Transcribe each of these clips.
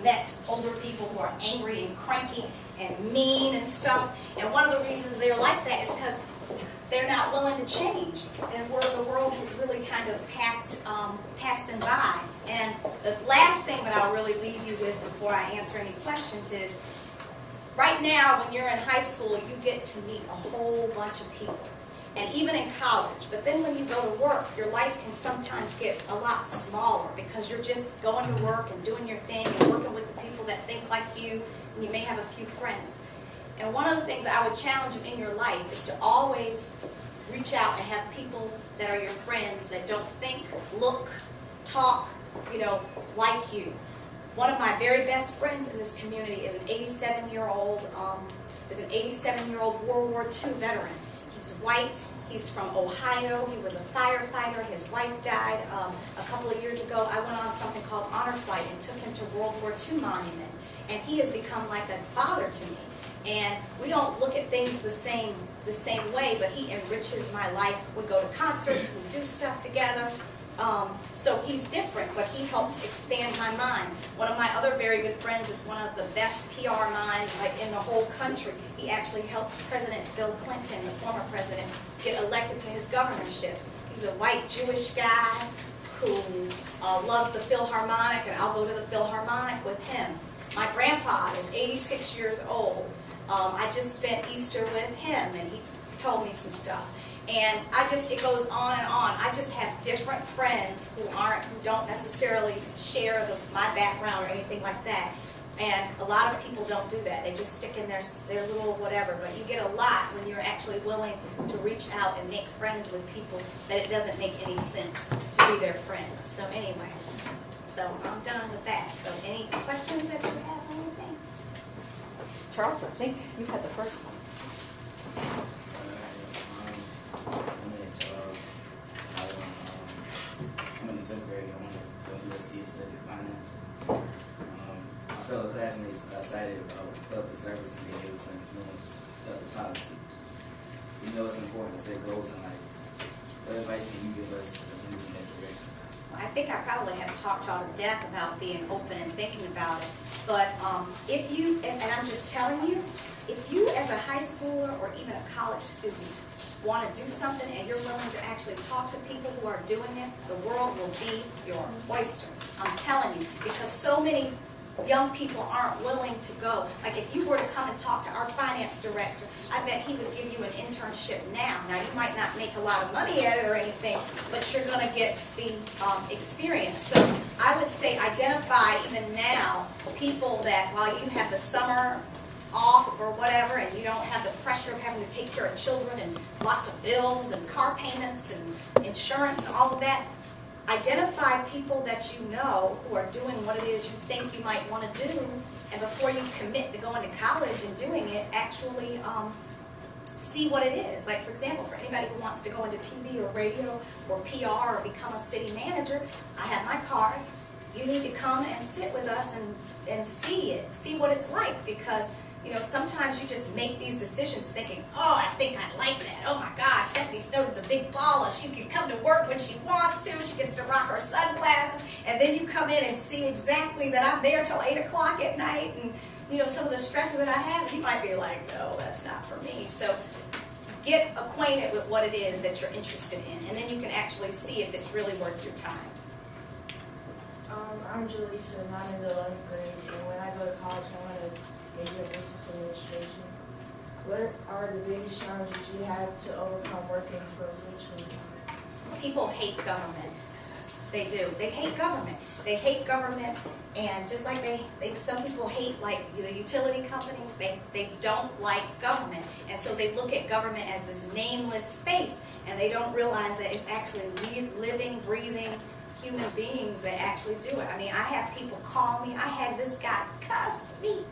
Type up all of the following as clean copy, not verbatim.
met older people who are angry and cranky and mean and stuff. And one of the reasons they're like that is because they're not willing to change, and where the world has really kind of passed them by. And the last thing that I'll really leave you with before I answer any questions is, right now when you're in high school, you get to meet a whole bunch of people, and even in college. But then when you go to work, your life can sometimes get a lot smaller because you're just going to work and doing your thing and working with the people that think like you, and you may have a few friends. And one of the things I would challenge you in your life is to always reach out and have people that are your friends that don't think, look, talk, like you. One of my very best friends in this community is an 87-year-old World War II veteran. He's white. He's from Ohio. He was a firefighter. His wife died a couple of years ago. I went on something called Honor Flight and took him to World War II Monument, and he has become like a father to me. And we don't look at things the same way, but he enriches my life. We go to concerts, we do stuff together. So he's different, but he helps expand my mind. One of my other very good friends is one of the best PR minds in the whole country. He actually helped President Bill Clinton, the former president, get elected to his governorship. He's a white Jewish guy who loves the Philharmonic, and I'll go to the Philharmonic with him. My grandpa is 86 years old. I just spent Easter with him, and he told me some stuff. And it goes on and on. I just have different friends who don't necessarily share my background or anything like that. And a lot of people don't do that. They just stick in their little whatever. But you get a lot when you're actually willing to reach out and make friends with people that it doesn't make any sense to be their friend. So anyway, I'm done with that. So any questions that you have or anything? Charles, I think you had the first one. I'm in the 10th grade. I want to go to USC and study finance. My fellow classmates are excited about public service and being able to influence public policy. You know it's important to set goals in life. What advice can you give us as we move in that direction? I think I probably have talked y'all to death about being open and thinking about it. But if you, and I'm just telling you, if you as a high schooler or even a college student want to do something and you're willing to actually talk to people who are doing it, the world will be your oyster. I'm telling you, because so many young people aren't willing to go. Like if you were to come and talk to our finance director, I bet he would give you an internship now. Now you might not make a lot of money at it or anything, but you're going to get the experience. So I would say identify even now people that while you have the summer off or whatever and you don't have the pressure of having to take care of children and lots of bills and car payments and insurance and all of that, identify people that you know who are doing what it is you think you might want to do, and before you commit to going to college and doing it, actually see what it is. Like for example, for anybody who wants to go into TV or radio or PR or become a city manager, I have my cards. You need to come and sit with us and see what it's like, because sometimes you just make these decisions thinking, oh, I think I like that. Oh my gosh, Stephanie Snowden's a big baller. She can come to work when she wants to. She gets to rock her sunglasses. And then you come in and see exactly that I'm there till 8 o'clock at night. And, some of the stressors that I have, you might be like, no, that's not for me. So get acquainted with what it is that you're interested in. And then you can actually see if it's really worth your time. I'm Jaleesa, and I'm in the 11th grade. And when I go to college, I want to major in business administration. What are the biggest challenges you have to overcome working for Richmond? People hate government. They do. They hate government. They hate government, and just like some people hate the utility companies, they don't like government, and so they look at government as this nameless face, and they don't realize that it's actually living, breathing human beings that actually do it. I mean, I have people call me. I had this guy cuss me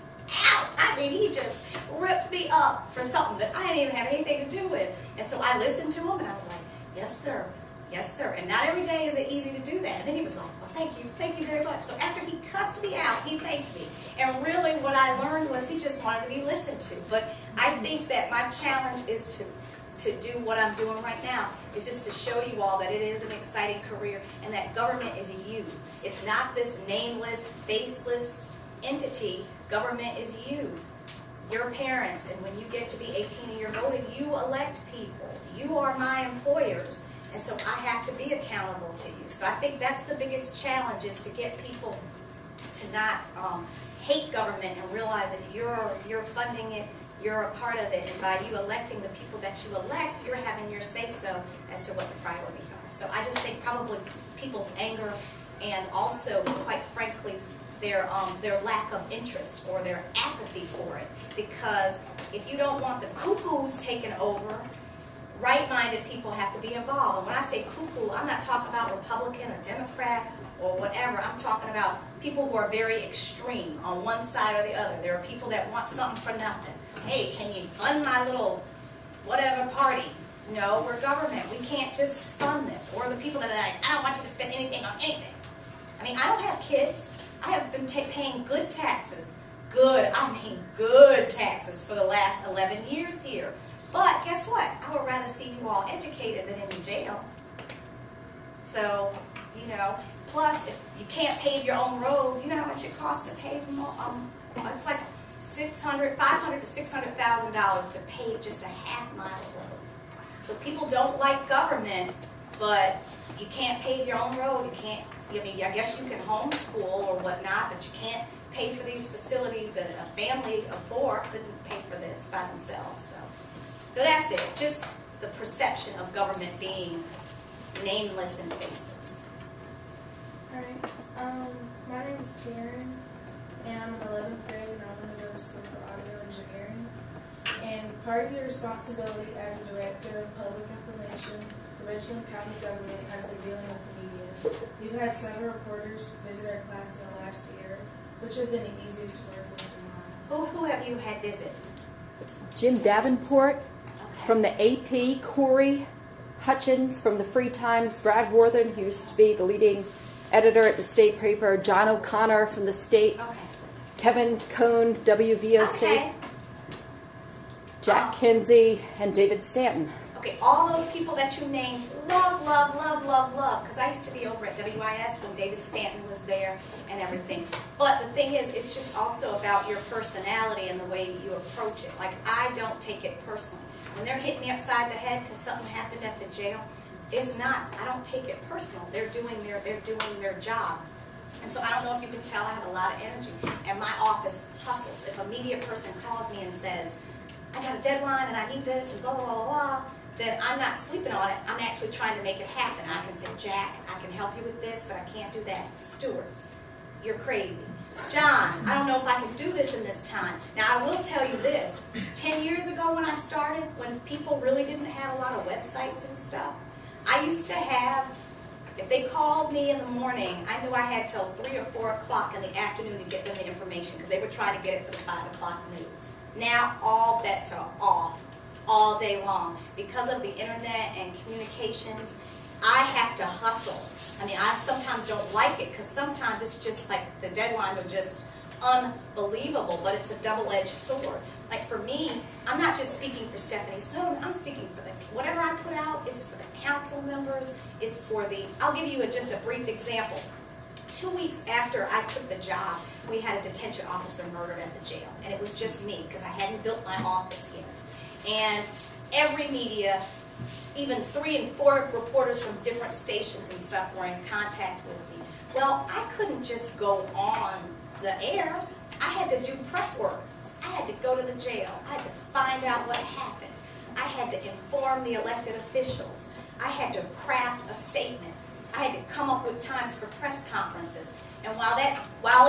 out. I mean, he just ripped me up for something that I didn't even have anything to do with. And so I listened to him, and I was like, yes, sir. Yes, sir. And not every day is it easy to do that. And then he was like, well, thank you very much. So after he cussed me out, he thanked me. And really what I learned was he just wanted to be listened to. But I think that my challenge is to do what I'm doing right now, is just to show you all that it is an exciting career and that government is you. It's not this nameless, faceless entity. Government is you, your parents, and when you get to be 18 and you're voting, you elect people. You are my employers, and so I have to be accountable to you. So I think that's the biggest challenge, is to get people to not hate government and realize that you're funding it, you're a part of it, and by you electing the people that you elect, you're having your say-so as to what the priorities are. So I just think probably people's anger, and also, quite frankly, their lack of interest or their apathy for it. Because if you don't want the cuckoos taken over, right-minded people have to be involved. And when I say cuckoo, I'm not talking about Republican or Democrat or whatever. I'm talking about people who are very extreme on one side or the other. There are people that want something for nothing. Hey, can you fund my little whatever party? No, we're government. We can't just fund this. Or the people that are like, I don't want you to spend anything on anything. I mean, I don't have kids. I have been paying good taxes. Good, I mean good taxes for the last 11 years here. But guess what? I would rather see you all educated than in jail. So, you know, plus if you can't pave your own road, you know how much it costs to pave them? It's like $500,000 to $600,000 to pave just a half-mile road. So people don't like government, but you can't pave your own road. You can't. I mean, I guess you can homeschool or whatnot, but you can't pay for these facilities, and a family of 4 couldn't pay for this by themselves. So that's it. Just the perception of government being nameless and faceless. Alright, my name is Karen, and I'm in 11th grade, and I'm going to go to school for audio engineering. And part of your responsibility as a director of public information, the Richland County government has been dealing with the media. We've had several reporters visit our class in the last year, which have been the easiest to work with in mine. Who have you had visit? Jim Davenport Okay. from the AP, Corey Hutchins from the Free Times, Brad Worthen, who used to be the leading editor at the state paper, John O'Connor from the state, Okay. Kevin Cohn, WVOC, Okay. Jack Kinsey, and David Stanton. Okay, all those people that you named, love, love, love, love, love, because I used to be over at WIS when David Stanton was there and everything. But the thing is, it's just also about your personality and the way you approach it. Like, I don't take it personally. When they're hitting me upside the head because something happened at the jail, it's not, I don't take it personal. They're doing their job. And so I don't know if you can tell, I have a lot of energy. And my office hustles. If a media person calls me and says, I got a deadline and I need this and blah, blah, blah, blah, then I'm not sleeping on it. I'm actually trying to make it happen. I can say, Jack, I can help you with this, but I can't do that. Stuart, you're crazy. John, I don't know if I can do this in this time. Now, I will tell you this. 10 years ago when I started, when people really didn't have a lot of websites and stuff, I used to have, if they called me in the morning, I knew I had till 3 or 4 o'clock in the afternoon to get them the information because they were trying to get it for the 5 o'clock news. Now, all bets are off all day long. Because of the internet and communications, I have to hustle. I mean, I sometimes don't like it because sometimes it's just like the deadlines are just unbelievable, but it's a double-edged sword. Like for me, I'm not just speaking for Stephanie Snowden, I'm speaking for whatever I put out, it's for the council members, it's for the, I'll give you just a brief example. 2 weeks after I took the job, we had a detention officer murdered at the jail, and it was just me because I hadn't built my office yet. And every media, even 3 and 4 reporters from different stations and stuff were in contact with me. Well, I couldn't just go on the air. I had to do prep work. I had to go to the jail. I had to find out what happened. I had to inform the elected officials. I had to craft a statement. I had to come up with times for press conferences. And while